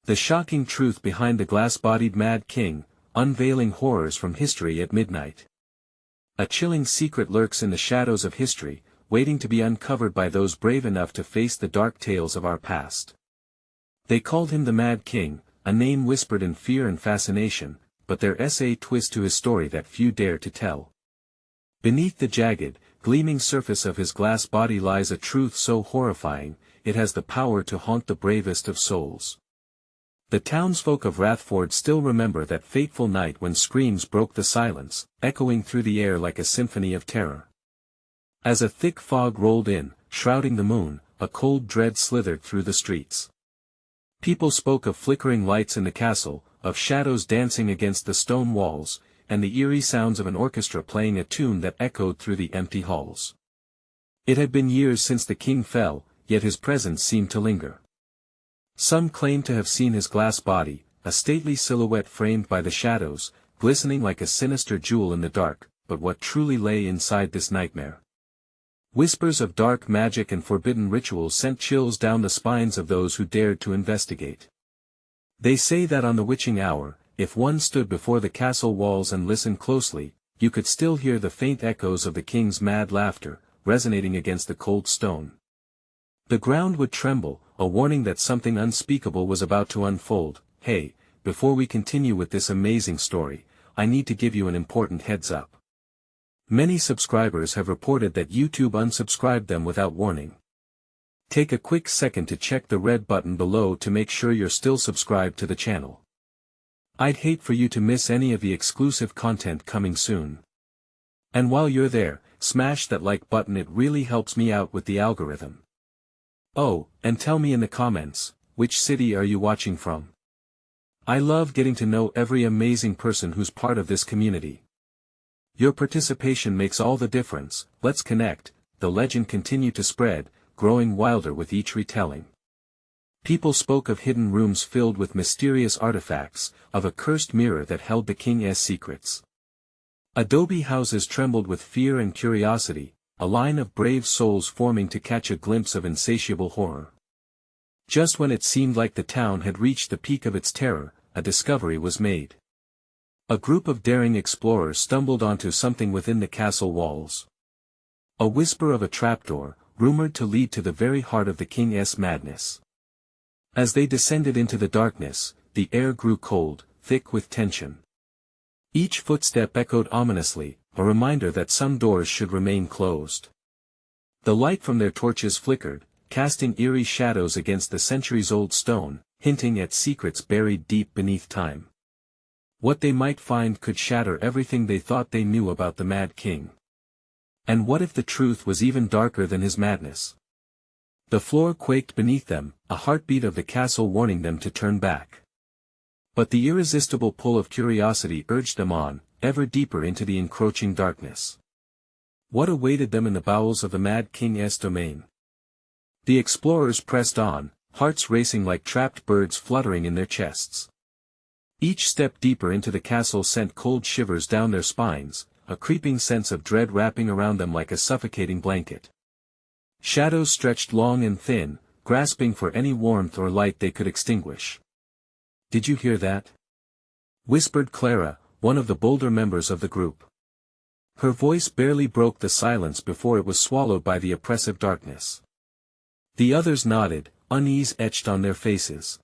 The shocking truth behind the glass-bodied Mad King, unveiling horrors from history at midnight. A chilling secret lurks in the shadows of history, waiting to be uncovered by those brave enough to face the dark tales of our past. They called him the Mad King, a name whispered in fear and fascination, but there's a twist to his story that few dare to tell. Beneath the jagged, gleaming surface of his glass body lies a truth so horrifying, it has the power to haunt the bravest of souls. The townsfolk of Rathford still remember that fateful night when screams broke the silence, echoing through the air like a symphony of terror. As a thick fog rolled in, shrouding the moon, a cold dread slithered through the streets. People spoke of flickering lights in the castle, of shadows dancing against the stone walls, and the eerie sounds of an orchestra playing a tune that echoed through the empty halls. It had been years since the king fell, yet his presence seemed to linger. Some claimed to have seen his glass body, a stately silhouette framed by the shadows, glistening like a sinister jewel in the dark, but what truly lay inside this nightmare? Whispers of dark magic and forbidden rituals sent chills down the spines of those who dared to investigate. They say that on the witching hour, if one stood before the castle walls and listened closely, you could still hear the faint echoes of the king's mad laughter, resonating against the cold stone. The ground would tremble, a warning that something unspeakable was about to unfold. Hey, before we continue with this amazing story, I need to give you an important heads up. Many subscribers have reported that YouTube unsubscribed them without warning. Take a quick second to check the red button below to make sure you're still subscribed to the channel. I'd hate for you to miss any of the exclusive content coming soon. And while you're there, smash that like button, it really helps me out with the algorithm. Oh, and tell me in the comments, which city are you watching from? I love getting to know every amazing person who's part of this community. Your participation makes all the difference. Let's connect. The legend continued to spread, growing wilder with each retelling. People spoke of hidden rooms filled with mysterious artifacts, of a cursed mirror that held the king's secrets. Adobe houses trembled with fear and curiosity, a line of brave souls forming to catch a glimpse of insatiable horror. Just when it seemed like the town had reached the peak of its terror, a discovery was made. A group of daring explorers stumbled onto something within the castle walls. A whisper of a trapdoor, rumored to lead to the very heart of the king's madness. As they descended into the darkness, the air grew cold, thick with tension. Each footstep echoed ominously, a reminder that some doors should remain closed. The light from their torches flickered, casting eerie shadows against the centuries-old stone, hinting at secrets buried deep beneath time. What they might find could shatter everything they thought they knew about the Mad King. And what if the truth was even darker than his madness? The floor quaked beneath them, a heartbeat of the castle warning them to turn back. But the irresistible pull of curiosity urged them on, ever deeper into the encroaching darkness. What awaited them in the bowels of the Mad King's domain? The explorers pressed on, hearts racing like trapped birds fluttering in their chests. Each step deeper into the castle sent cold shivers down their spines, a creeping sense of dread wrapping around them like a suffocating blanket. Shadows stretched long and thin, grasping for any warmth or light they could extinguish. "Did you hear that?" whispered Clara, one of the bolder members of the group. Her voice barely broke the silence before it was swallowed by the oppressive darkness. The others nodded, unease etched on their faces.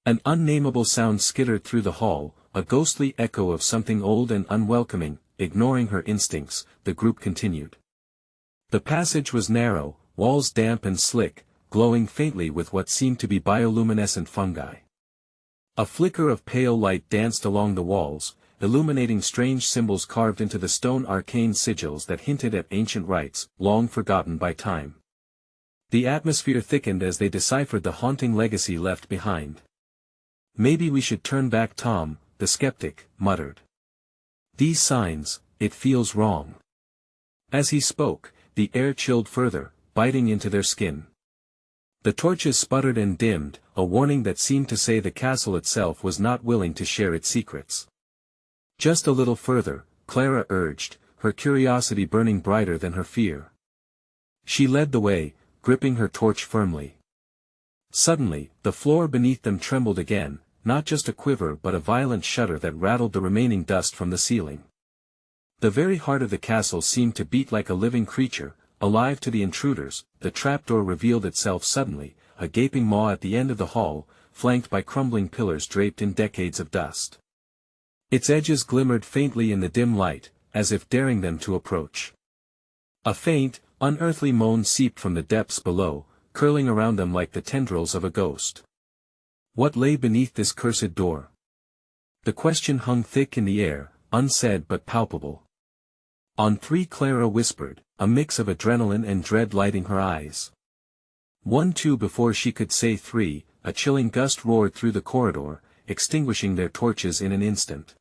An unnameable sound skittered through the hall, a ghostly echo of something old and unwelcoming. Ignoring her instincts, the group continued. The passage was narrow, walls damp and slick, glowing faintly with what seemed to be bioluminescent fungi. A flicker of pale light danced along the walls, illuminating strange symbols carved into the stone arcane sigils that hinted at ancient rites, long forgotten by time. The atmosphere thickened as they deciphered the haunting legacy left behind. "Maybe we should turn back, Tom," the skeptic muttered. "These signs, it feels wrong." As he spoke, the air chilled further, biting into their skin. The torches sputtered and dimmed, a warning that seemed to say the castle itself was not willing to share its secrets. "Just a little further," Clara urged, her curiosity burning brighter than her fear. She led the way, gripping her torch firmly. Suddenly, the floor beneath them trembled again, not just a quiver but a violent shudder that rattled the remaining dust from the ceiling. The very heart of the castle seemed to beat like a living creature, alive to the intruders. The trapdoor revealed itself suddenly, a gaping maw at the end of the hall, flanked by crumbling pillars draped in decades of dust. Its edges glimmered faintly in the dim light, as if daring them to approach. A faint, unearthly moan seeped from the depths below, curling around them like the tendrils of a ghost. What lay beneath this cursed door? The question hung thick in the air, unsaid but palpable. On three, Clara whispered, a mix of adrenaline and dread lighting her eyes. 1, 2. Before she could say 3, a chilling gust roared through the corridor, extinguishing their torches in an instant.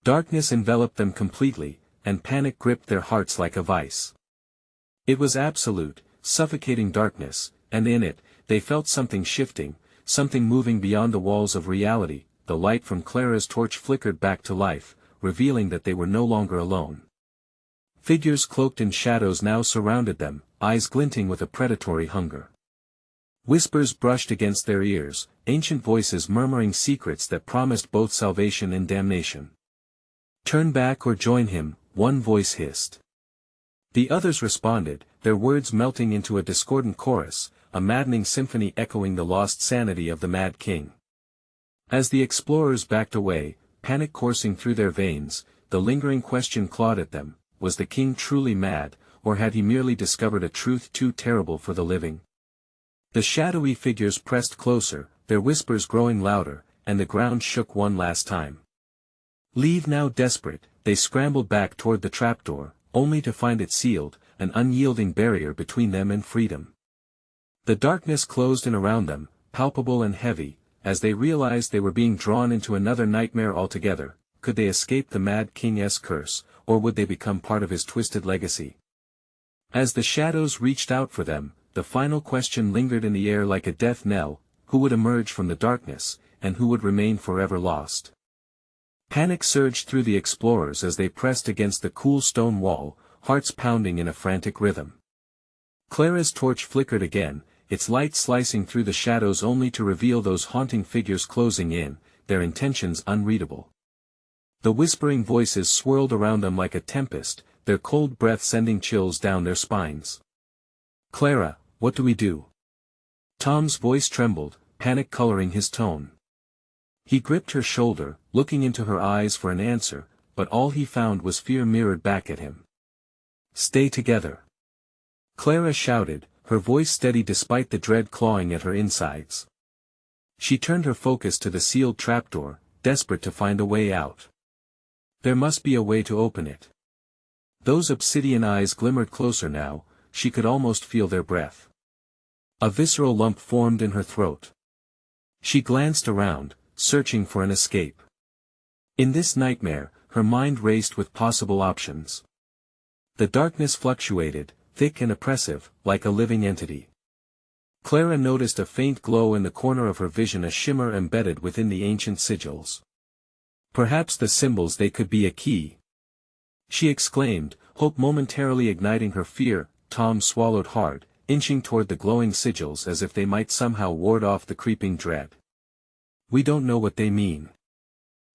Darkness enveloped them completely, and panic gripped their hearts like a vice. It was absolute, suffocating darkness, and in it, they felt something shifting, something moving beyond the walls of reality. The light from Clara's torch flickered back to life, revealing that they were no longer alone. Figures cloaked in shadows now surrounded them, eyes glinting with a predatory hunger. Whispers brushed against their ears, ancient voices murmuring secrets that promised both salvation and damnation. "Turn back or join him," one voice hissed. The others responded, their words melting into a discordant chorus, a maddening symphony echoing the lost sanity of the Mad King. As the explorers backed away, panic coursing through their veins, the lingering question clawed at them: was the king truly mad, or had he merely discovered a truth too terrible for the living? The shadowy figures pressed closer, their whispers growing louder, and the ground shook one last time. Leave now. Desperate, they scrambled back toward the trapdoor, only to find it sealed, an unyielding barrier between them and freedom. The darkness closed in around them, palpable and heavy, as they realized they were being drawn into another nightmare altogether. Could they escape the Mad King's curse, or would they become part of his twisted legacy? As the shadows reached out for them, the final question lingered in the air like a death knell: who would emerge from the darkness, and who would remain forever lost? Panic surged through the explorers as they pressed against the cool stone wall, hearts pounding in a frantic rhythm. Clara's torch flickered again, its light slicing through the shadows only to reveal those haunting figures closing in, their intentions unreadable. The whispering voices swirled around them like a tempest, their cold breath sending chills down their spines. "Clara, what do we do?" Tom's voice trembled, panic coloring his tone. He gripped her shoulder, looking into her eyes for an answer, but all he found was fear mirrored back at him. "Stay together," Clara shouted, her voice steady despite the dread clawing at her insides. She turned her focus to the sealed trapdoor, desperate to find a way out. There must be a way to open it. Those obsidian eyes glimmered closer now, she could almost feel their breath. A visceral lump formed in her throat. She glanced around, searching for an escape. In this nightmare, her mind raced with possible options. The darkness fluctuated, thick and oppressive, like a living entity. Clara noticed a faint glow in the corner of her vision, a shimmer embedded within the ancient sigils. Perhaps the symbols, they could be a key. She exclaimed, hope momentarily igniting her fear. Tom swallowed hard, inching toward the glowing sigils as if they might somehow ward off the creeping dread. "We don't know what they mean.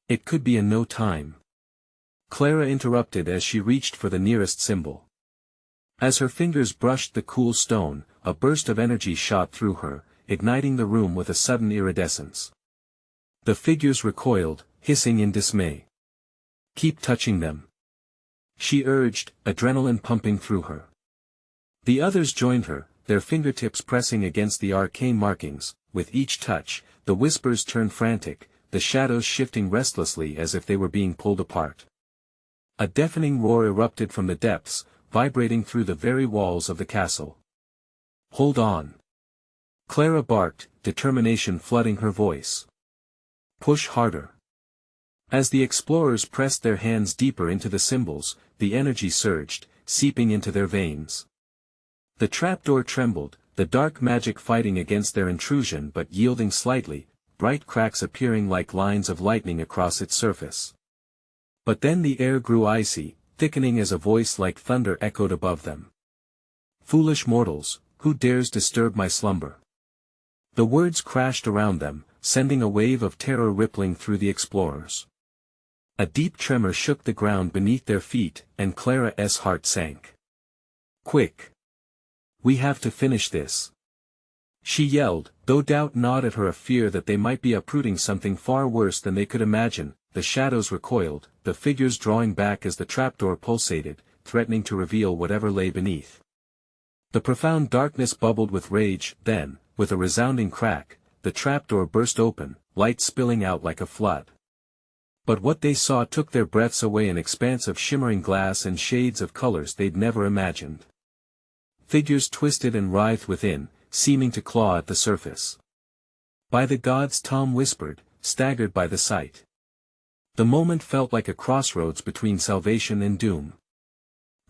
It could be in no time," Clara interrupted as she reached for the nearest symbol. As her fingers brushed the cool stone, a burst of energy shot through her, igniting the room with a sudden iridescence. The figures recoiled, hissing in dismay. "Keep touching them," she urged, adrenaline pumping through her. The others joined her, their fingertips pressing against the arcane markings. With each touch, the whispers turned frantic, the shadows shifting restlessly as if they were being pulled apart. A deafening roar erupted from the depths, vibrating through the very walls of the castle. "Hold on," Clara barked, determination flooding her voice. "Push harder." As the explorers pressed their hands deeper into the symbols, the energy surged, seeping into their veins. The trapdoor trembled, the dark magic fighting against their intrusion but yielding slightly, bright cracks appearing like lines of lightning across its surface. But then the air grew icy, thickening as a voice like thunder echoed above them. "Foolish mortals, who dares disturb my slumber? The words crashed around them, sending a wave of terror rippling through the explorers. A deep tremor shook the ground beneath their feet, and Clara's heart sank. "Quick! We have to finish this!" she yelled, though doubt gnawed at her, a fear that they might be uprooting something far worse than they could imagine. The shadows recoiled, the figures drawing back as the trapdoor pulsated, threatening to reveal whatever lay beneath. The profound darkness bubbled with rage. Then, with a resounding crack, the trapdoor burst open, light spilling out like a flood. But what they saw took their breaths away, an expanse of shimmering glass and shades of colors they'd never imagined. Figures twisted and writhed within, seeming to claw at the surface. "By the gods," Tom whispered, staggered by the sight. The moment felt like a crossroads between salvation and doom.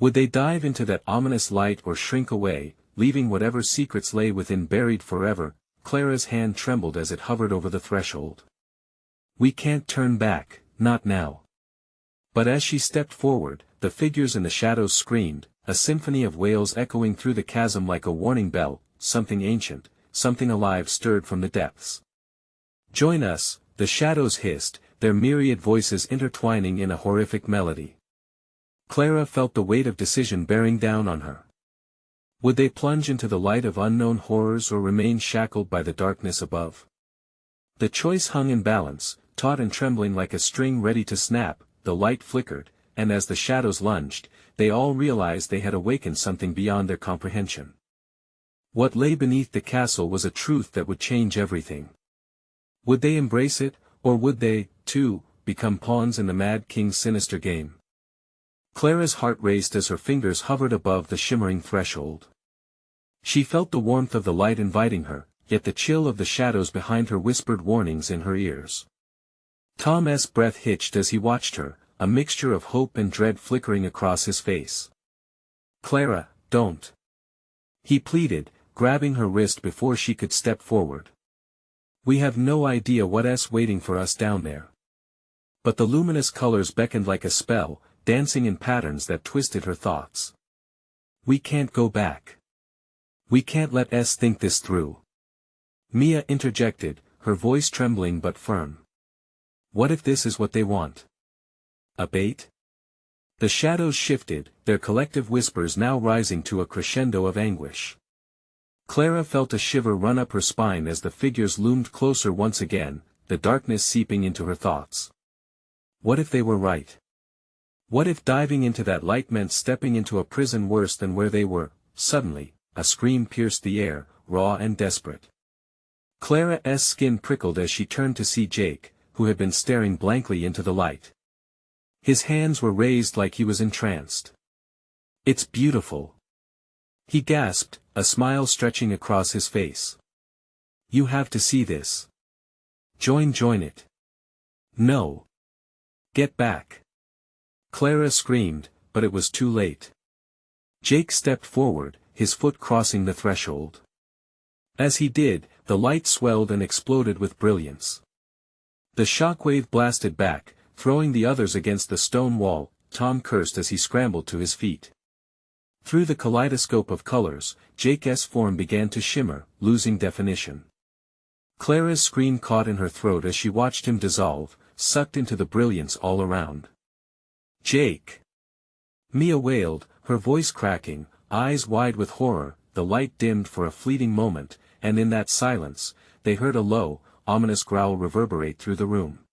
Would they dive into that ominous light or shrink away, leaving whatever secrets lay within buried forever? Clara's hand trembled as it hovered over the threshold. "We can't turn back, not now." But as she stepped forward, the figures in the shadows screamed, a symphony of wails echoing through the chasm like a warning bell. Something ancient, something alive stirred from the depths. "Join us," the shadows hissed, their myriad voices intertwining in a horrific melody. Clara felt the weight of decision bearing down on her. Would they plunge into the light of unknown horrors or remain shackled by the darkness above? The choice hung in balance, taut and trembling like a string ready to snap. The light flickered, and as the shadows lunged, they all realized they had awakened something beyond their comprehension. What lay beneath the castle was a truth that would change everything. Would they embrace it, or would they, too, become pawns in the Mad King's sinister game? Clara's heart raced as her fingers hovered above the shimmering threshold. She felt the warmth of the light inviting her, yet the chill of the shadows behind her whispered warnings in her ears. Tom's breath hitched as he watched her, a mixture of hope and dread flickering across his face. "Clara, don't!" he pleaded, grabbing her wrist before she could step forward. "We have no idea what's waiting for us down there." But the luminous colors beckoned like a spell, dancing in patterns that twisted her thoughts. "We can't go back. We can't let us think this through." Mia interjected, her voice trembling but firm. "What if this is what they want? A bait?" The shadows shifted, their collective whispers now rising to a crescendo of anguish. Clara felt a shiver run up her spine as the figures loomed closer once again, the darkness seeping into her thoughts. What if they were right? What if diving into that light meant stepping into a prison worse than where they were? Suddenly, a scream pierced the air, raw and desperate. Clara's skin prickled as she turned to see Jake, who had been staring blankly into the light. His hands were raised like he was entranced. "It's beautiful," he gasped, a smile stretching across his face. "You have to see this. Join it." "No. Get back." Clara screamed, but it was too late. Jake stepped forward, his foot crossing the threshold. As he did, the light swelled and exploded with brilliance. The shockwave blasted back, throwing the others against the stone wall. Tom cursed as he scrambled to his feet. Through the kaleidoscope of colors, Jake's form began to shimmer, losing definition. Clara's scream caught in her throat as she watched him dissolve, sucked into the brilliance all around. "Jake!" Mia wailed, her voice cracking, eyes wide with horror. The light dimmed for a fleeting moment, and in that silence, they heard a low, ominous growl reverberate through the room.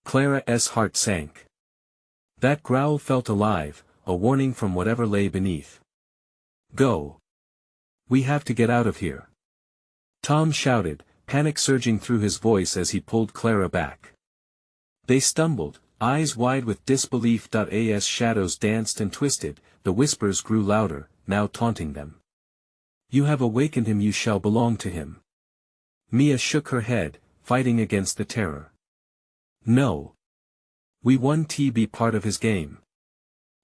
Clara's heart sank. That growl felt alive, a warning from whatever lay beneath. "Go! We have to get out of here!" Tom shouted, panic surging through his voice as he pulled Clara back. They stumbled, eyes wide with disbelief. As shadows danced and twisted, the whispers grew louder, now taunting them. "You have awakened him, you shall belong to him." Mia shook her head, fighting against the terror. "No. We want to be part of his game.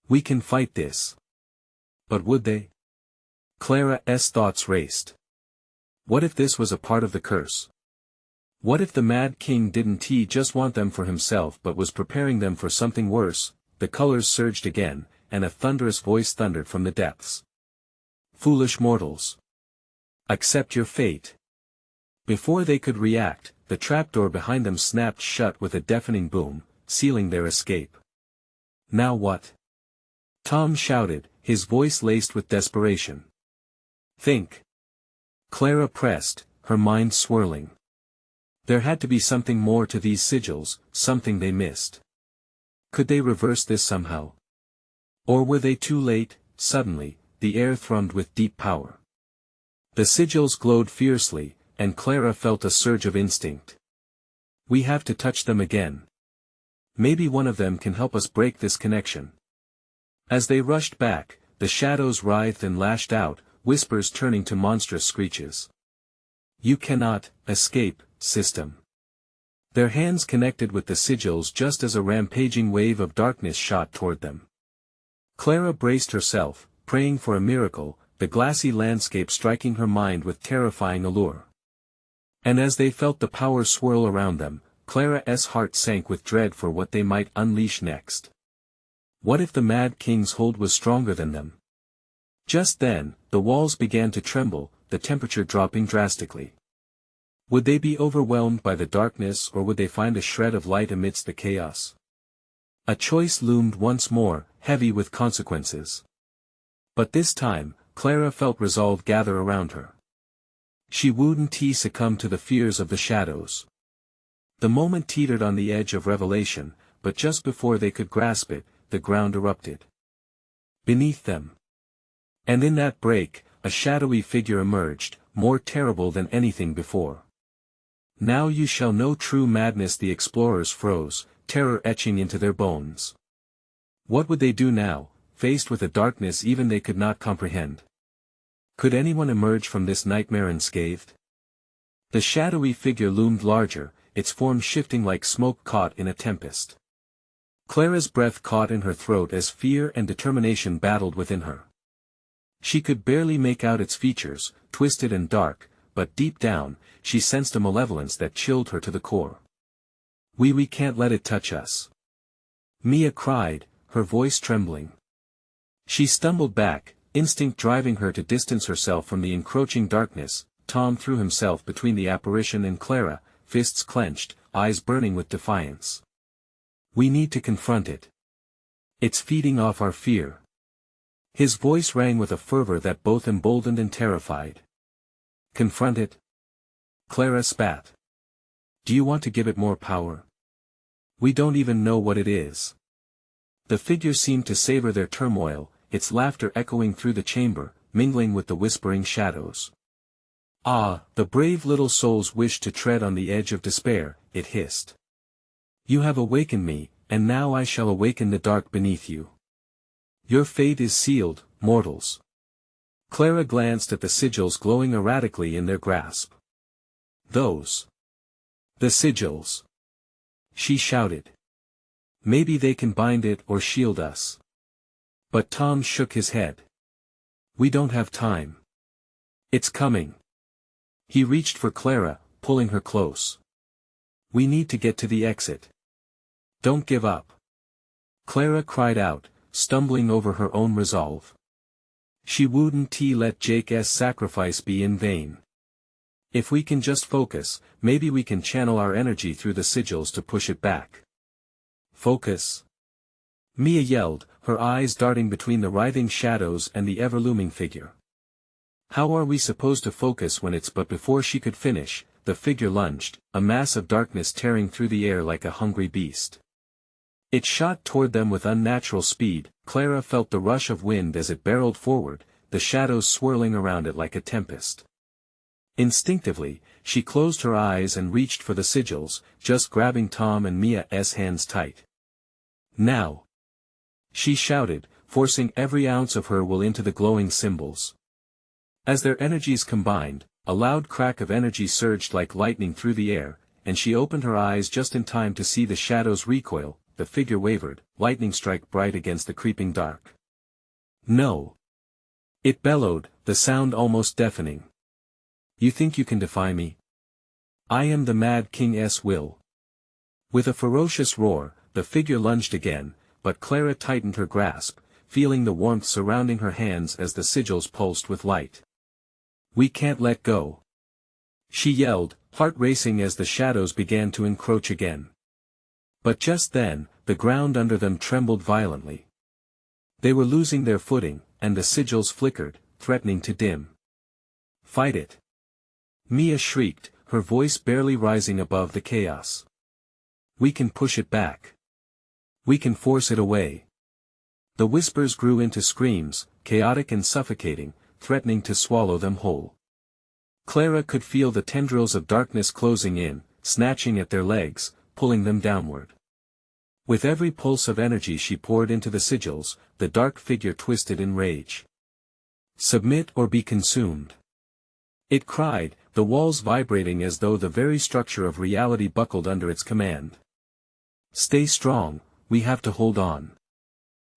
We can fight this." But would they? Clara's thoughts raced. What if this was a part of the curse? What if the Mad King didn't just want them for himself but was preparing them for something worse? The colors surged again, and a thunderous voice thundered from the depths. "Foolish mortals! Accept your fate. Before they could react, the trapdoor behind them snapped shut with a deafening boom, sealing their escape. Now what? Tom shouted, his voice laced with desperation. Think. Clara pressed, her mind swirling. There had to be something more to these sigils, something they missed. Could they reverse this somehow? Or were they too late? Suddenly, the air thrummed with deep power. The sigils glowed fiercely, and Clara felt a surge of instinct. We have to touch them again. Maybe one of them can help us break this connection. As they rushed back, the shadows writhed and lashed out, whispers turning to monstrous screeches. You cannot escape, system. Their hands connected with the sigils just as a rampaging wave of darkness shot toward them. Clara braced herself, praying for a miracle, the glassy landscape striking her mind with terrifying allure. And as they felt the power swirl around them, Clara's heart sank with dread for what they might unleash next. What if the Mad King's hold was stronger than them? Just then, the walls began to tremble, the temperature dropping drastically. Would they be overwhelmed by the darkness or would they find a shred of light amidst the chaos? A choice loomed once more, heavy with consequences. But this time, Clara felt resolve gather around her. She wouldn't succumb to the fears of the shadows. The moment teetered on the edge of revelation, but just before they could grasp it, the ground erupted beneath them. And in that break, a shadowy figure emerged, more terrible than anything before. Now you shall know true madness. The explorers froze, terror etching into their bones. What would they do now, faced with a darkness even they could not comprehend? Could anyone emerge from this nightmare unscathed? The shadowy figure loomed larger, its form shifting like smoke caught in a tempest. Clara's breath caught in her throat as fear and determination battled within her. She could barely make out its features, twisted and dark, but deep down, she sensed a malevolence that chilled her to the core. We can't let it touch us. Mia cried, her voice trembling. She stumbled back, instinct driving her to distance herself from the encroaching darkness. Tom threw himself between the apparition and Clara, fists clenched, eyes burning with defiance. We need to confront it. It's feeding off our fear. His voice rang with a fervor that both emboldened and terrified. Confront it? Clara spat. Do you want to give it more power? We don't even know what it is. The figure seemed to savor their turmoil, its laughter echoing through the chamber, mingling with the whispering shadows. Ah, the brave little souls wish to tread on the edge of despair, it hissed. You have awakened me, and now I shall awaken the dark beneath you. Your fate is sealed, mortals. Clara glanced at the sigils glowing erratically in their grasp. Those. The sigils. She shouted. Maybe they can bind it or shield us. But Tom shook his head. We don't have time. It's coming. He reached for Clara, pulling her close. We need to get to the exit. Don't give up. Clara cried out, stumbling over her own resolve. She wouldn't let Jake's sacrifice be in vain. If we can just focus, maybe we can channel our energy through the sigils to push it back. Focus. Mia yelled, her eyes darting between the writhing shadows and the ever-looming figure. How are we supposed to focus when it's? But before she could finish, the figure lunged, a mass of darkness tearing through the air like a hungry beast. It shot toward them with unnatural speed. Clara felt the rush of wind as it barreled forward, the shadows swirling around it like a tempest. Instinctively, she closed her eyes and reached for the sigils, just grabbing Tom and Mia's hands tight. Now! She shouted, forcing every ounce of her will into the glowing symbols. As their energies combined, a loud crack of energy surged like lightning through the air, and she opened her eyes just in time to see the shadows recoil. The figure wavered, lightning strike bright against the creeping dark. No! It bellowed, the sound almost deafening. You think you can defy me? I am the Mad King's will. With a ferocious roar, the figure lunged again, but Clara tightened her grasp, feeling the warmth surrounding her hands as the sigils pulsed with light. We can't let go. She yelled, heart racing as the shadows began to encroach again. But just then, the ground under them trembled violently. They were losing their footing, and the sigils flickered, threatening to dim. "Fight it!" Mia shrieked, her voice barely rising above the chaos. "We can push it back. We can force it away." The whispers grew into screams, chaotic and suffocating, threatening to swallow them whole. Clara could feel the tendrils of darkness closing in, snatching at their legs, pulling them downward. With every pulse of energy she poured into the sigils, the dark figure twisted in rage. "Submit or be consumed," it cried, the walls vibrating as though the very structure of reality buckled under its command. "Stay strong, we have to hold on."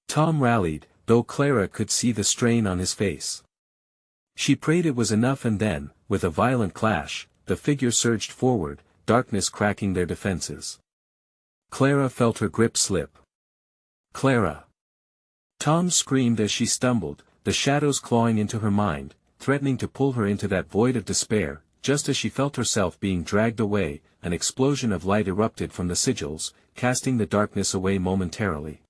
Tom rallied, though Clara could see the strain on his face. She prayed it was enough, and then, with a violent clash, the figure surged forward, darkness cracking their defenses. Clara felt her grip slip. "Clara!" Tom screamed as she stumbled, the shadows clawing into her mind, threatening to pull her into that void of despair. Just as she felt herself being dragged away, an explosion of light erupted from the sigils, casting the darkness away momentarily.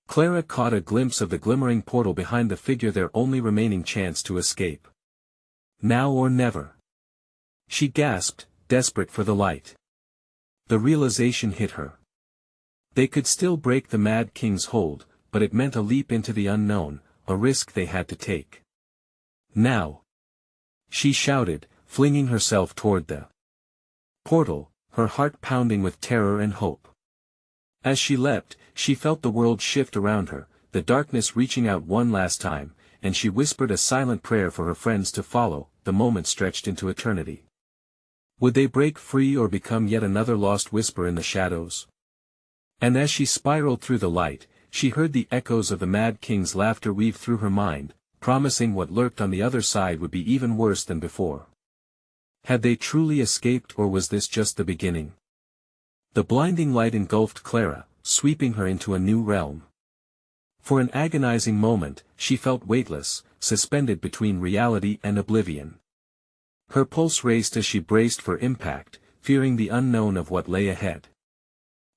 Clara caught a glimpse of the glimmering portal behind the figure, their only remaining chance to escape. Now or never. She gasped, desperate for the light. The realization hit her. They could still break the Mad King's hold, but it meant a leap into the unknown, a risk they had to take. "Now!" she shouted, flinging herself toward the portal, her heart pounding with terror and hope. As she leapt, she felt the world shift around her, the darkness reaching out one last time, and she whispered a silent prayer for her friends to follow. The moment stretched into eternity. Would they break free or become yet another lost whisper in the shadows? And as she spiraled through the light, she heard the echoes of the Mad King's laughter weave through her mind, promising what lurked on the other side would be even worse than before. Had they truly escaped, or was this just the beginning? The blinding light engulfed Clara, sweeping her into a new realm. For an agonizing moment, she felt weightless, suspended between reality and oblivion. Her pulse raced as she braced for impact, fearing the unknown of what lay ahead.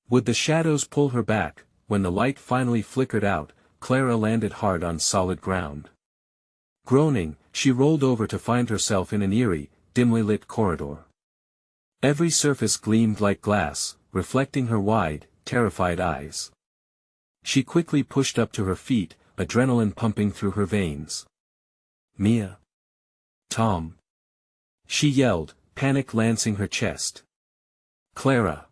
Would the shadows pull her back? When the light finally flickered out, Clara landed hard on solid ground. Groaning, she rolled over to find herself in an eerie, dimly lit corridor. Every surface gleamed like glass, reflecting her wide, terrified eyes. She quickly pushed up to her feet, adrenaline pumping through her veins. "Mia! Tom!" she yelled, panic lancing her chest. "Clara!"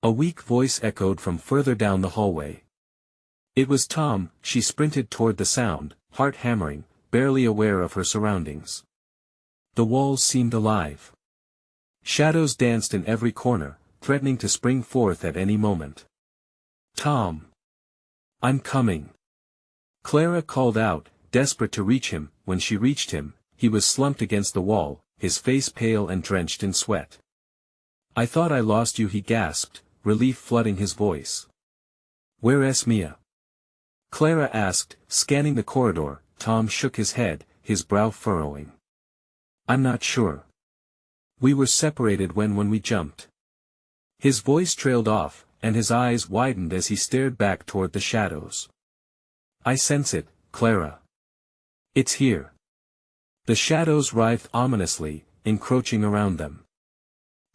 a weak voice echoed from further down the hallway. It was Tom. She sprinted toward the sound, heart hammering, barely aware of her surroundings. The walls seemed alive. Shadows danced in every corner, threatening to spring forth at any moment. "Tom! I'm coming!" Clara called out, desperate to reach him. When she reached him, he was slumped against the wall, his face pale and drenched in sweat. "I thought I lost you," he gasped, relief flooding his voice. "Where's Mia?" Clara asked, scanning the corridor. Tom shook his head, his brow furrowing. "I'm not sure. We were separated when we jumped." His voice trailed off, and his eyes widened as he stared back toward the shadows. "I sense it, Clara. It's here." The shadows writhed ominously, encroaching around them.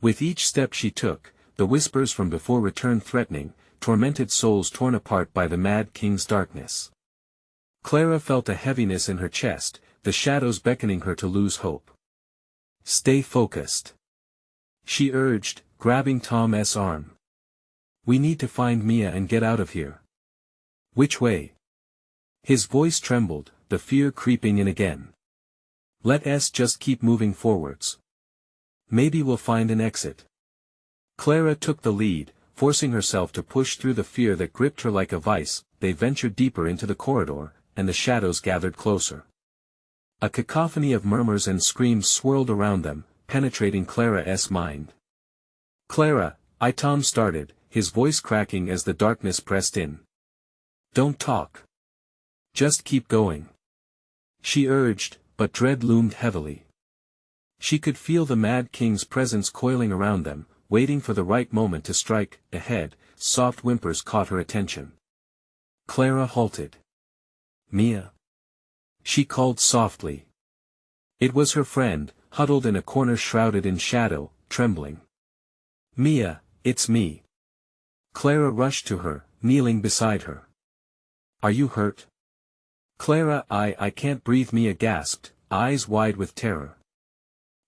With each step she took, the whispers from before returned, threatening, tormented souls torn apart by the Mad King's darkness. Clara felt a heaviness in her chest, the shadows beckoning her to lose hope. "Stay focused," she urged, grabbing Tom's arm. "We need to find Mia and get out of here." "Which way?" His voice trembled, the fear creeping in again. "Let's just keep moving forwards. Maybe we'll find an exit." Clara took the lead, forcing herself to push through the fear that gripped her like a vice. They ventured deeper into the corridor, and the shadows gathered closer. A cacophony of murmurs and screams swirled around them, penetrating Clara's mind. "Clara!" Tom started, his voice cracking as the darkness pressed in. "Don't talk. Just keep going," she urged, but dread loomed heavily. She could feel the Mad King's presence coiling around them, waiting for the right moment to strike. Ahead, soft whimpers caught her attention. Clara halted. "Mia?" she called softly. It was her friend, huddled in a corner shrouded in shadow, trembling. "Mia, it's me." Clara rushed to her, kneeling beside her. "Are you hurt?" "Clara, I can't breathe," Mia gasped, eyes wide with terror.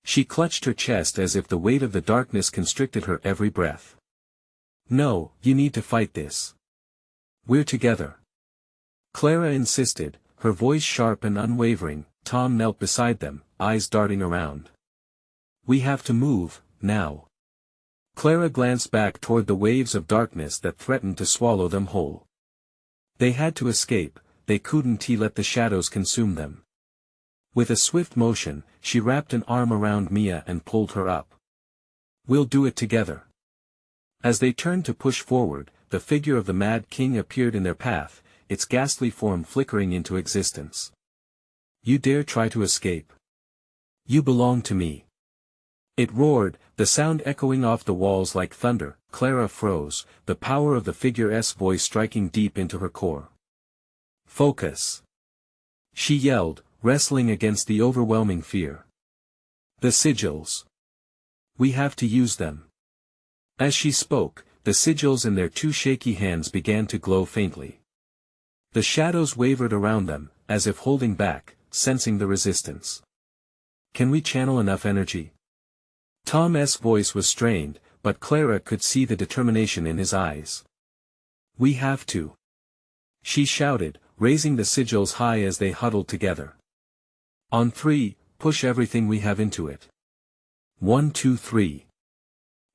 She clutched her chest as if the weight of the darkness constricted her every breath. "No, you need to fight this. We're together." Clara insisted, her voice sharp and unwavering. Tom knelt beside them, eyes darting around. "We have to move, now." Clara glanced back toward the waves of darkness that threatened to swallow them whole. They had to escape, they couldn't let the shadows consume them. With a swift motion, she wrapped an arm around Mia and pulled her up. "We'll do it together." As they turned to push forward, the figure of the Mad King appeared in their path, its ghastly form flickering into existence. "You dare try to escape? You belong to me." It roared, the sound echoing off the walls like thunder. Clara froze, the power of the figure's voice striking deep into her core. "Focus!" she yelled, wrestling against the overwhelming fear. "The sigils. We have to use them." As she spoke, the sigils in their two shaky hands began to glow faintly. The shadows wavered around them, as if holding back, sensing the resistance. "Can we channel enough energy?" Tom's voice was strained, but Clara could see the determination in his eyes. "We have to," she shouted, raising the sigils high as they huddled together. "On 3, push everything we have into it. 1, 2, 3.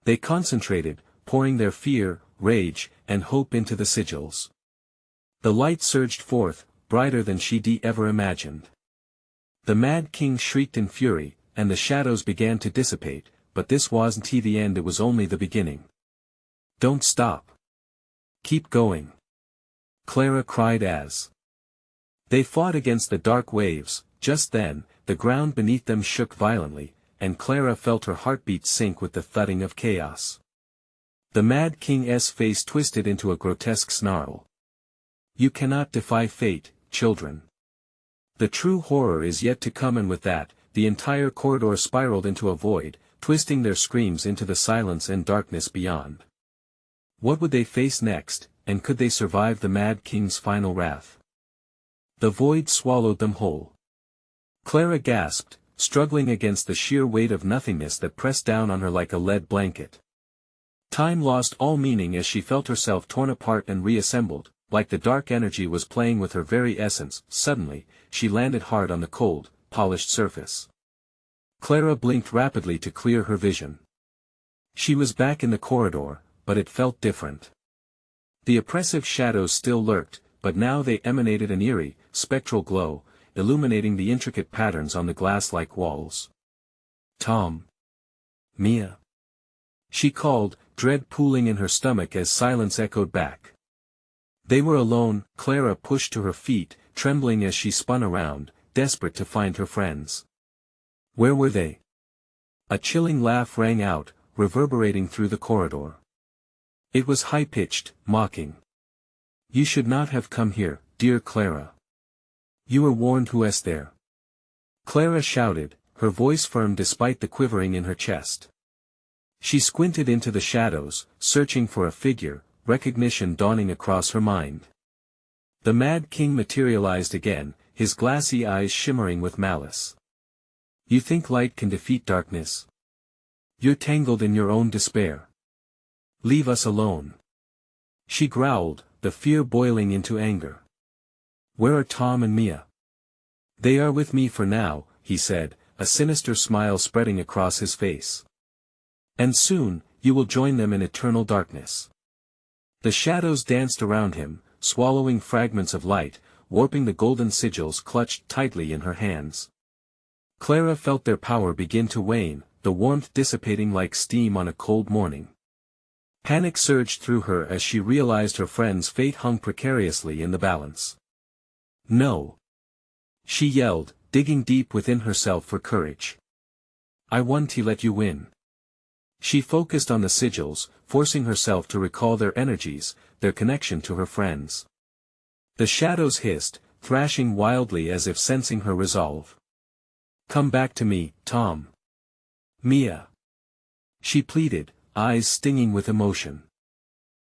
They concentrated, pouring their fear, rage, and hope into the sigils. The light surged forth, brighter than she'd ever imagined. The Mad King shrieked in fury, and the shadows began to dissipate, but this wasn't the end, it was only the beginning. "Don't stop. Keep going," Clara cried as they fought against the dark waves. Just then, the ground beneath them shook violently, and Clara felt her heartbeat sink with the thudding of chaos. The Mad King's face twisted into a grotesque snarl. "You cannot defy fate, children. The true horror is yet to come," and with that, the entire corridor spiraled into a void, twisting their screams into the silence and darkness beyond. What would they face next, and could they survive the Mad King's final wrath? The void swallowed them whole. Clara gasped, struggling against the sheer weight of nothingness that pressed down on her like a lead blanket. Time lost all meaning as she felt herself torn apart and reassembled, like the dark energy was playing with her very essence. Suddenly, she landed hard on the cold, polished surface. Clara blinked rapidly to clear her vision. She was back in the corridor, but it felt different. The oppressive shadows still lurked, but now they emanated an eerie, spectral glow, illuminating the intricate patterns on the glass-like walls. "Tom. Mia." she called, dread pooling in her stomach as silence echoed back. They were alone. Clara pushed to her feet, trembling as she spun around, desperate to find her friends. Where were they? A chilling laugh rang out, reverberating through the corridor. It was high-pitched, mocking. "You should not have come here, dear Clara. You were warned who was there." Clara shouted, her voice firm despite the quivering in her chest. She squinted into the shadows, searching for a figure, recognition dawning across her mind. The Mad King materialized again, his glassy eyes shimmering with malice. "You think light can defeat darkness? You're tangled in your own despair. Leave us alone." She growled, the fear boiling into anger. "Where are Tom and Mia?" "They are with me for now," he said, a sinister smile spreading across his face. "And soon, you will join them in eternal darkness." The shadows danced around him, swallowing fragments of light, warping the golden sigils clutched tightly in her hands. Clara felt their power begin to wane, the warmth dissipating like steam on a cold morning. Panic surged through her as she realized her friend's fate hung precariously in the balance. "No!" she yelled, digging deep within herself for courage. I won to let you win. She focused on the sigils, forcing herself to recall their energies, their connection to her friends. The shadows hissed, thrashing wildly as if sensing her resolve. Come back to me, Tom. Mia. She pleaded, eyes stinging with emotion.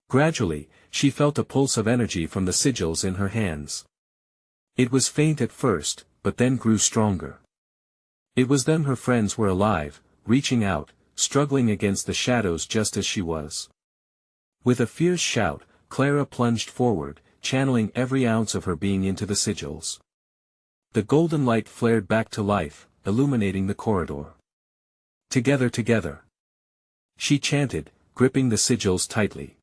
Gradually, she felt a pulse of energy from the sigils in her hands. It was faint at first, but then grew stronger. It was then her friends were alive, reaching out, struggling against the shadows just as she was. With a fierce shout, Clara plunged forward, channeling every ounce of her being into the sigils. The golden light flared back to life, illuminating the corridor. Together, together. She chanted, gripping the sigils tightly.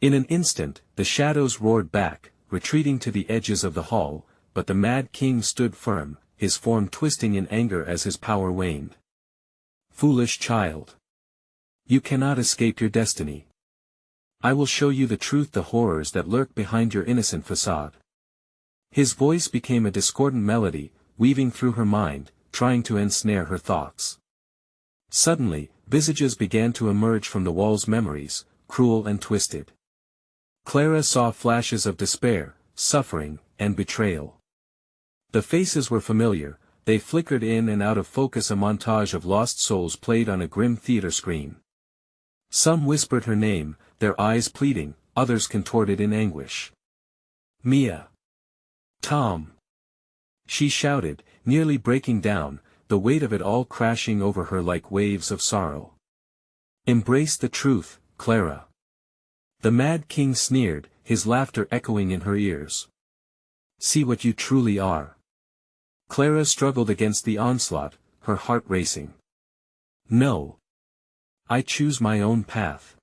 In an instant, the shadows roared back, retreating to the edges of the hall, but the Mad King stood firm, his form twisting in anger as his power waned. Foolish child. You cannot escape your destiny. I will show you the truth, the horrors that lurk behind your innocent facade. His voice became a discordant melody, weaving through her mind, trying to ensnare her thoughts. Suddenly, visages began to emerge from the wall's memories, cruel and twisted. Clara saw flashes of despair, suffering, and betrayal. The faces were familiar, they flickered in and out of focus. A montage of lost souls played on a grim theater screen. Some whispered her name, their eyes pleading, others contorted in anguish. Mia. Tom. She shouted, nearly breaking down, the weight of it all crashing over her like waves of sorrow. Embrace the truth, Clara. The Mad King sneered, his laughter echoing in her ears. See what you truly are. Clara struggled against the onslaught, her heart racing. No. I choose my own path.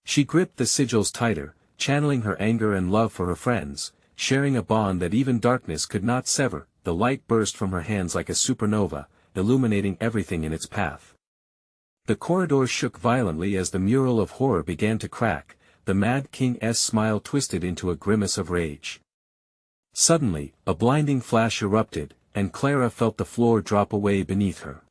She gripped the sigils tighter, channeling her anger and love for her friends, sharing a bond that even darkness could not sever. The light burst from her hands like a supernova, illuminating everything in its path. The corridor shook violently as the mural of horror began to crack, the Mad King's smile twisted into a grimace of rage. Suddenly, a blinding flash erupted, and Clara felt the floor drop away beneath her.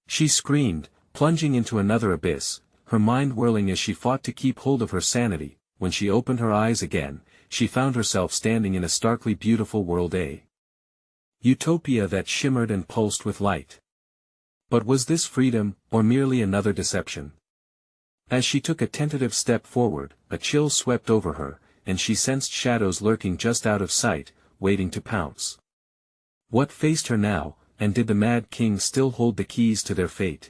She screamed, plunging into another abyss, her mind whirling as she fought to keep hold of her sanity. When she opened her eyes again, she found herself standing in a starkly beautiful world, a utopia that shimmered and pulsed with light. But was this freedom, or merely another deception? As she took a tentative step forward, a chill swept over her, and she sensed shadows lurking just out of sight, waiting to pounce. What faced her now, and did the Mad King still hold the keys to their fate?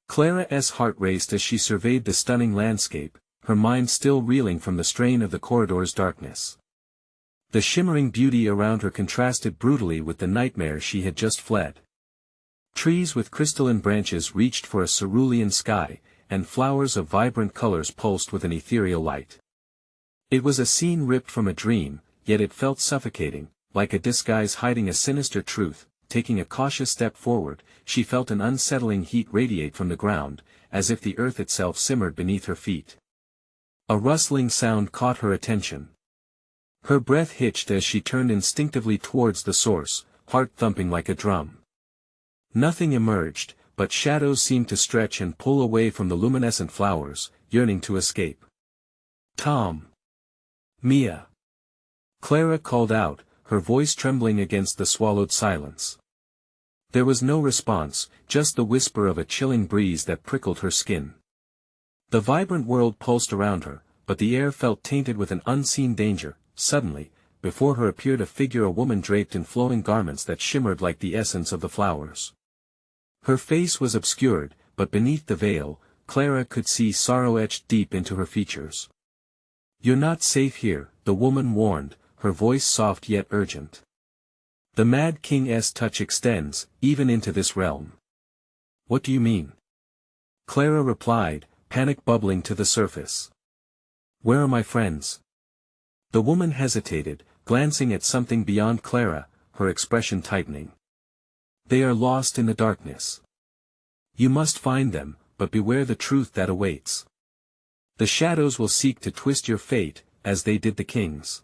Clara's heart raced as she surveyed the stunning landscape, her mind still reeling from the strain of the corridor's darkness. The shimmering beauty around her contrasted brutally with the nightmare she had just fled. Trees with crystalline branches reached for a cerulean sky, and flowers of vibrant colors pulsed with an ethereal light. It was a scene ripped from a dream, yet it felt suffocating, like a disguise hiding a sinister truth. Taking a cautious step forward, she felt an unsettling heat radiate from the ground, as if the earth itself simmered beneath her feet. A rustling sound caught her attention. Her breath hitched as she turned instinctively towards the source, heart thumping like a drum. Nothing emerged, but shadows seemed to stretch and pull away from the luminescent flowers, yearning to escape. Tom. Mia. Clara called out, her voice trembling against the swallowed silence. There was no response, just the whisper of a chilling breeze that prickled her skin. The vibrant world pulsed around her, but the air felt tainted with an unseen danger. Suddenly, before her appeared a figure, a woman draped in flowing garments that shimmered like the essence of the flowers. Her face was obscured, but beneath the veil, Clara could see sorrow etched deep into her features. You're not safe here, the woman warned, her voice soft yet urgent. The Mad King's touch extends, even into this realm. What do you mean? Clara replied, panic bubbling to the surface. Where are my friends? The woman hesitated, glancing at something beyond Clara, her expression tightening. They are lost in the darkness. You must find them, but beware the truth that awaits. The shadows will seek to twist your fate, as they did the king's.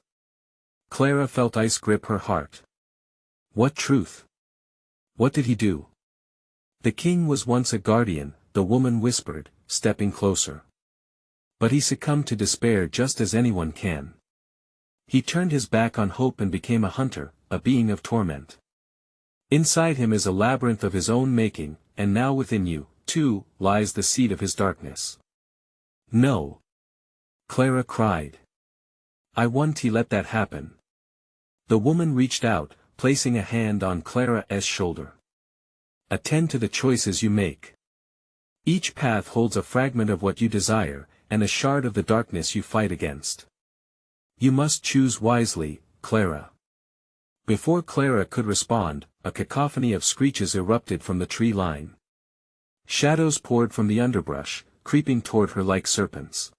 Clara felt ice grip her heart. What truth? What did he do? The king was once a guardian, the woman whispered, stepping closer. But he succumbed to despair just as anyone can. He turned his back on hope and became a hunter, a being of torment. Inside him is a labyrinth of his own making, and now within you, too, lies the seed of his darkness. No. Clara cried. I won't let that happen. The woman reached out, placing a hand on Clara's shoulder. Attend to the choices you make. Each path holds a fragment of what you desire, and a shard of the darkness you fight against. You must choose wisely, Clara. Before Clara could respond, a cacophony of screeches erupted from the tree line. Shadows poured from the underbrush, creeping toward her like serpents.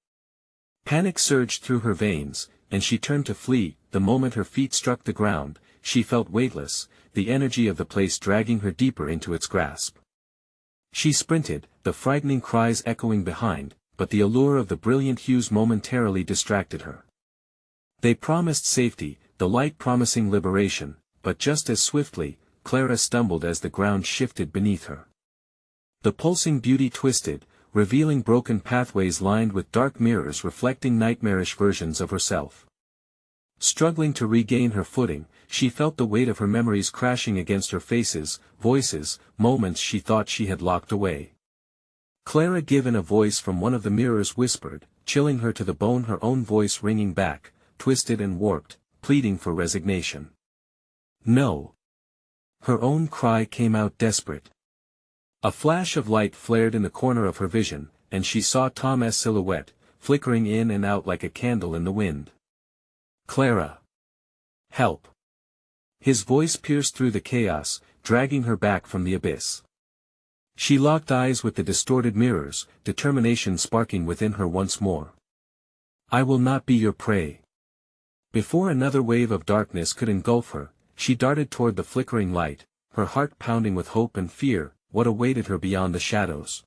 Panic surged through her veins, and she turned to flee. The moment her feet struck the ground, she felt weightless, the energy of the place dragging her deeper into its grasp. She sprinted, the frightening cries echoing behind, but the allure of the brilliant hues momentarily distracted her. They promised safety, the light promising liberation, but just as swiftly, Clara stumbled as the ground shifted beneath her. The pulsing beauty twisted, revealing broken pathways lined with dark mirrors reflecting nightmarish versions of herself. Struggling to regain her footing, she felt the weight of her memories crashing against her faces, voices, moments she thought she had locked away. Clara, given a voice from one of the mirrors, whispered, chilling her to the bone, her own voice ringing back, twisted and warped, pleading for resignation. No. Her own cry came out desperate. A flash of light flared in the corner of her vision, and she saw Tom's silhouette, flickering in and out like a candle in the wind. Clara. Help. His voice pierced through the chaos, dragging her back from the abyss. She locked eyes with the distorted mirrors, determination sparking within her once more. I will not be your prey. Before another wave of darkness could engulf her, she darted toward the flickering light, her heart pounding with hope and fear. What awaited her beyond the shadows?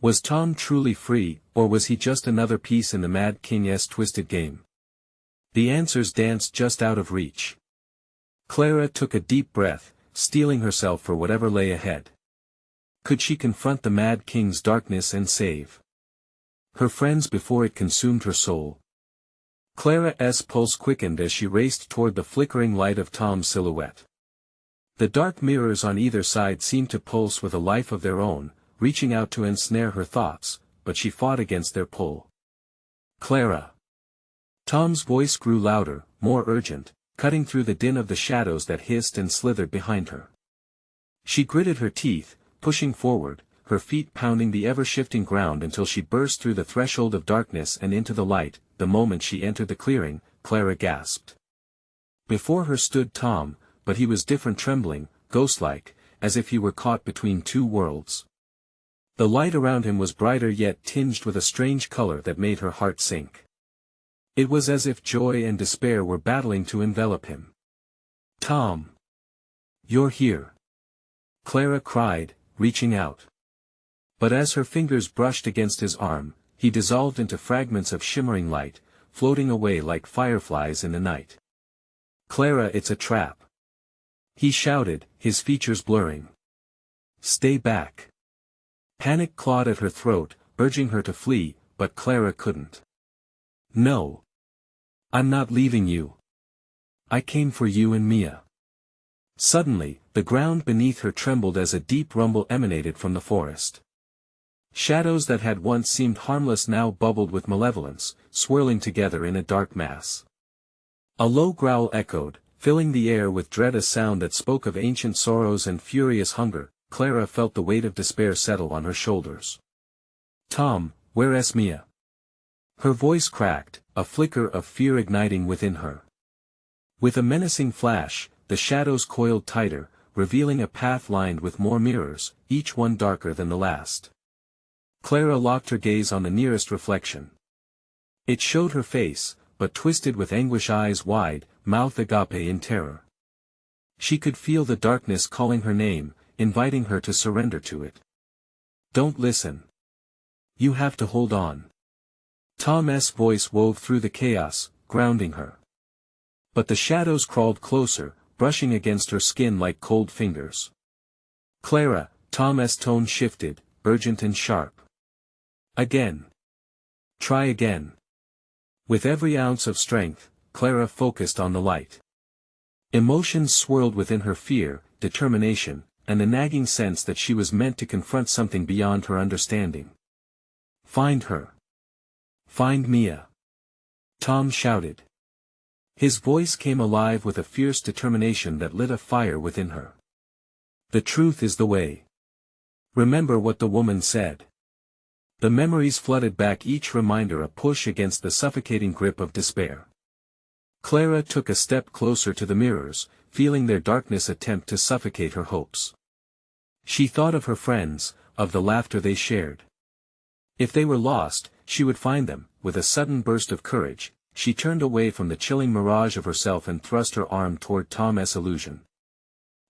Was Tom truly free, or was he just another piece in the Mad King's twisted game? The answers danced just out of reach. Clara took a deep breath, steeling herself for whatever lay ahead. Could she confront the Mad King's darkness and save her friends before it consumed her soul? Clara's pulse quickened as she raced toward the flickering light of Tom's silhouette. The dark mirrors on either side seemed to pulse with a life of their own, reaching out to ensnare her thoughts, but she fought against their pull. Clara. Tom's voice grew louder, more urgent, cutting through the din of the shadows that hissed and slithered behind her. She gritted her teeth, pushing forward, her feet pounding the ever-shifting ground until she burst through the threshold of darkness and into the light. The moment she entered the clearing, Clara gasped. Before her stood Tom, but he was different, trembling, ghost-like, as if he were caught between two worlds. The light around him was brighter yet tinged with a strange color that made her heart sink. It was as if joy and despair were battling to envelop him. Tom! You're here! Clara cried, reaching out. But as her fingers brushed against his arm, he dissolved into fragments of shimmering light, floating away like fireflies in the night. Clara, it's a trap! He shouted, his features blurring. Stay back! Panic clawed at her throat, urging her to flee, but Clara couldn't. No! I'm not leaving you. I came for you and Mia. Suddenly, the ground beneath her trembled as a deep rumble emanated from the forest. Shadows that had once seemed harmless now bubbled with malevolence, swirling together in a dark mass. A low growl echoed, filling the air with dread, a sound that spoke of ancient sorrows and furious hunger. Clara felt the weight of despair settle on her shoulders. Tom, where's Mia? Her voice cracked, a flicker of fear igniting within her. With a menacing flash, the shadows coiled tighter, revealing a path lined with more mirrors, each one darker than the last. Clara locked her gaze on the nearest reflection. It showed her face, but twisted with anguish, eyes wide, mouth agape in terror. She could feel the darkness calling her name, inviting her to surrender to it. Don't listen. You have to hold on. Tom's voice wove through the chaos, grounding her. But the shadows crawled closer, brushing against her skin like cold fingers. Clara, Tom's tone shifted, urgent and sharp. Again. Try again. With every ounce of strength, Clara focused on the light. Emotions swirled within her: fear, determination, and the nagging sense that she was meant to confront something beyond her understanding. Find her. Find Mia. Tom shouted. His voice came alive with a fierce determination that lit a fire within her. The truth is the way. Remember what the woman said. The memories flooded back, each reminder a push against the suffocating grip of despair. Clara took a step closer to the mirrors, feeling their darkness attempt to suffocate her hopes. She thought of her friends, of the laughter they shared. If they were lost, she would find them. With a sudden burst of courage, she turned away from the chilling mirage of herself and thrust her arm toward Tom's illusion.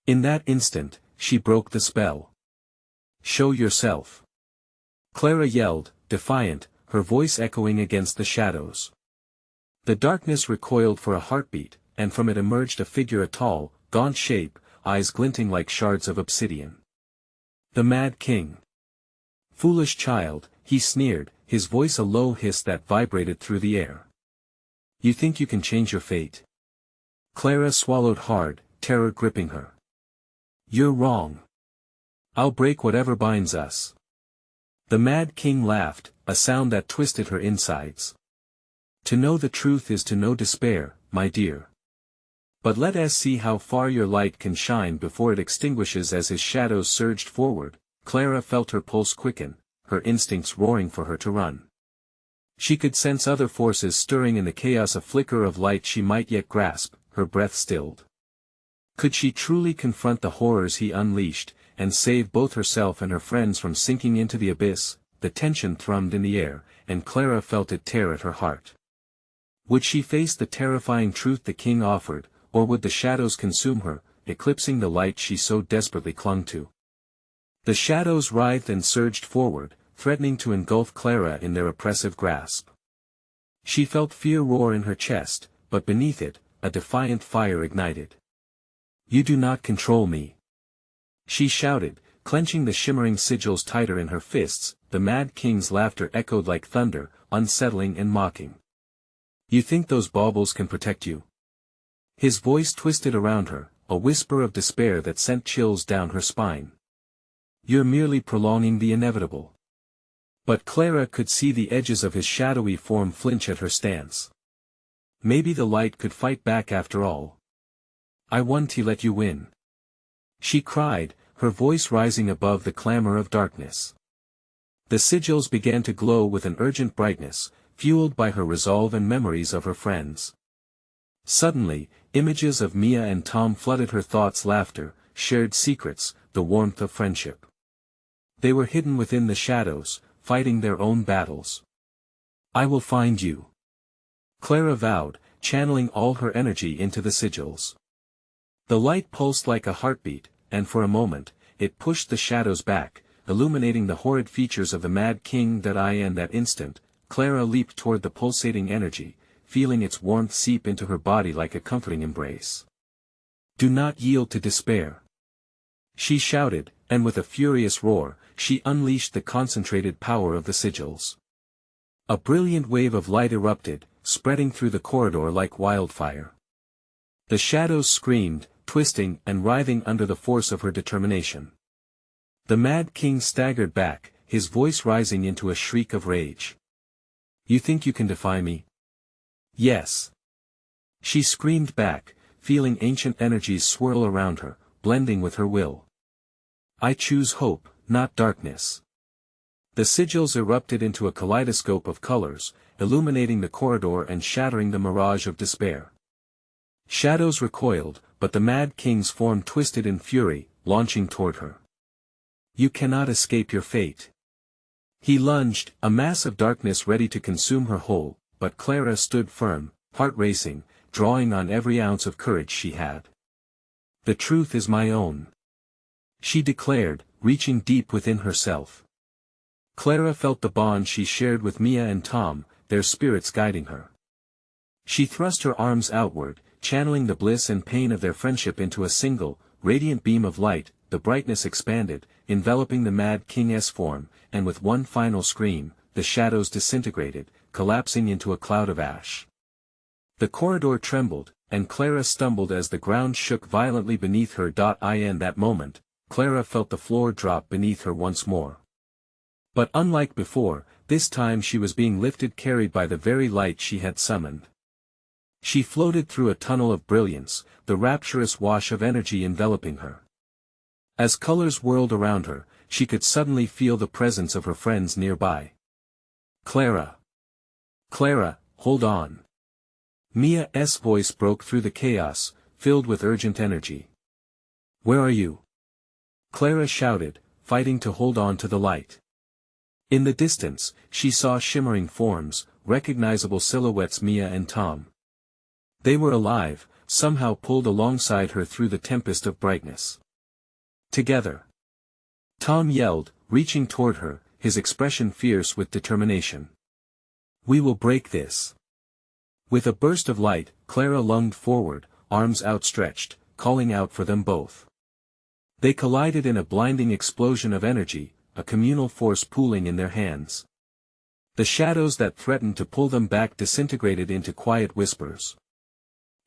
In that instant, she broke the spell. Show yourself. Clara yelled, defiant, her voice echoing against the shadows. The darkness recoiled for a heartbeat, and from it emerged a figure, a tall, gaunt shape, eyes glinting like shards of obsidian. The Mad King. Foolish child, he sneered, his voice a low hiss that vibrated through the air. You think you can change your fate? Clara swallowed hard, terror gripping her. You're wrong. I'll break whatever binds us. The Mad King laughed, a sound that twisted her insides. To know the truth is to know despair, my dear. But let us see how far your light can shine before it extinguishes. As his shadows surged forward, Clara felt her pulse quicken, her instincts roaring for her to run. She could sense other forces stirring in the chaos, a flicker of light she might yet grasp, her breath stilled. Could she truly confront the horrors he unleashed, and save both herself and her friends from sinking into the abyss? The tension thrummed in the air, and Clara felt it tear at her heart. Would she face the terrifying truth the king offered, or would the shadows consume her, eclipsing the light she so desperately clung to? The shadows writhed and surged forward, threatening to engulf Clara in their oppressive grasp. She felt fear roar in her chest, but beneath it, a defiant fire ignited. You do not control me. She shouted, clenching the shimmering sigils tighter in her fists. The Mad King's laughter echoed like thunder, unsettling and mocking. You think those baubles can protect you? His voice twisted around her, a whisper of despair that sent chills down her spine. You're merely prolonging the inevitable. But Clara could see the edges of his shadowy form flinch at her stance. Maybe the light could fight back after all. I want to let you win. She cried, her voice rising above the clamor of darkness. The sigils began to glow with an urgent brightness, fueled by her resolve and memories of her friends. Suddenly, images of Mia and Tom flooded her thoughts: laughter, shared secrets, the warmth of friendship. They were hidden within the shadows, fighting their own battles. I will find you. Clara vowed, channeling all her energy into the sigils. The light pulsed like a heartbeat, and for a moment, it pushed the shadows back, illuminating the horrid features of the Mad King. That instant, Clara leaped toward the pulsating energy, feeling its warmth seep into her body like a comforting embrace. Do not yield to despair. She shouted, and with a furious roar, she unleashed the concentrated power of the sigils. A brilliant wave of light erupted, spreading through the corridor like wildfire. The shadows screamed, twisting and writhing under the force of her determination. The Mad King staggered back, his voice rising into a shriek of rage. You think you can defy me? Yes. She screamed back, feeling ancient energies swirl around her, blending with her will. I choose hope, not darkness. The sigils erupted into a kaleidoscope of colors, illuminating the corridor and shattering the mirage of despair. Shadows recoiled, but the Mad King's form twisted in fury, launching toward her. You cannot escape your fate. He lunged, a mass of darkness ready to consume her whole, but Clara stood firm, heart racing, drawing on every ounce of courage she had. The truth is my own, she declared, reaching deep within herself. Clara felt the bond she shared with Mia and Tom, their spirits guiding her. She thrust her arms outward, channeling the bliss and pain of their friendship into a single, radiant beam of light. The brightness expanded, enveloping the Mad King's form, and with one final scream, the shadows disintegrated, collapsing into a cloud of ash. The corridor trembled, and Clara stumbled as the ground shook violently beneath her. In that moment, Clara felt the floor drop beneath her once more. But unlike before, this time she was being lifted, carried by the very light she had summoned. She floated through a tunnel of brilliance, the rapturous wash of energy enveloping her. As colors whirled around her, she could suddenly feel the presence of her friends nearby. Clara! Clara, hold on! Mia's voice broke through the chaos, filled with urgent energy. Where are you? Clara shouted, fighting to hold on to the light. In the distance, she saw shimmering forms, recognizable silhouettes: Mia and Tom. They were alive, somehow pulled alongside her through the tempest of brightness. Together. Tom yelled, reaching toward her, his expression fierce with determination. We will break this. With a burst of light, Clara lunged forward, arms outstretched, calling out for them both. They collided in a blinding explosion of energy, a communal force pooling in their hands. The shadows that threatened to pull them back disintegrated into quiet whispers.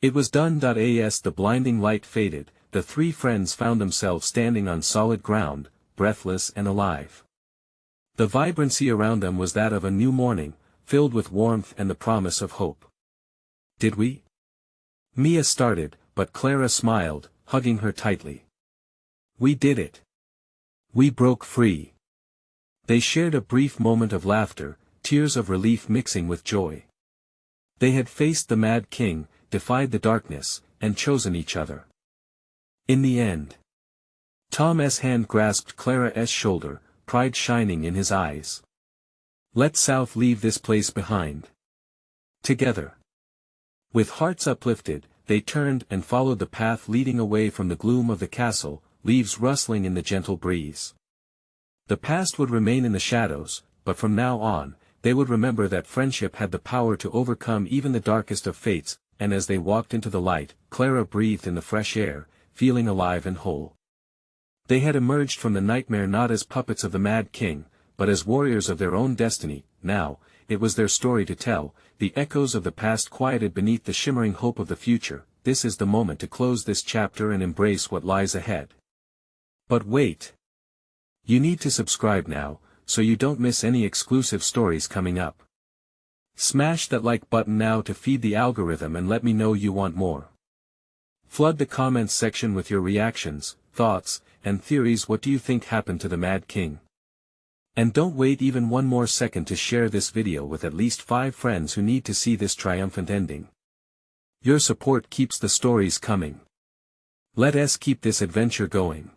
It was done. As the blinding light faded, the three friends found themselves standing on solid ground, breathless and alive. The vibrancy around them was that of a new morning, filled with warmth and the promise of hope. Did we? Mia started, but Clara smiled, hugging her tightly. We did it. We broke free. They shared a brief moment of laughter, tears of relief mixing with joy. They had faced the Mad King, defied the darkness, and chosen each other. In the end. Tom's hand grasped Clara's shoulder, pride shining in his eyes. Let South leave this place behind. Together. With hearts uplifted, they turned and followed the path leading away from the gloom of the castle, leaves rustling in the gentle breeze. The past would remain in the shadows, but from now on, they would remember that friendship had the power to overcome even the darkest of fates, and as they walked into the light, Clara breathed in the fresh air, feeling alive and whole. They had emerged from the nightmare not as puppets of the Mad King, but as warriors of their own destiny. Now, it was their story to tell, the echoes of the past quieted beneath the shimmering hope of the future. This is the moment to close this chapter and embrace what lies ahead. But wait! You need to subscribe now, so you don't miss any exclusive stories coming up. Smash that like button now to feed the algorithm and let me know you want more. Flood the comments section with your reactions, thoughts, and theories. What do you think happened to the Mad King? And don't wait even one more second to share this video with at least 5 friends who need to see this triumphant ending. Your support keeps the stories coming. Let us keep this adventure going.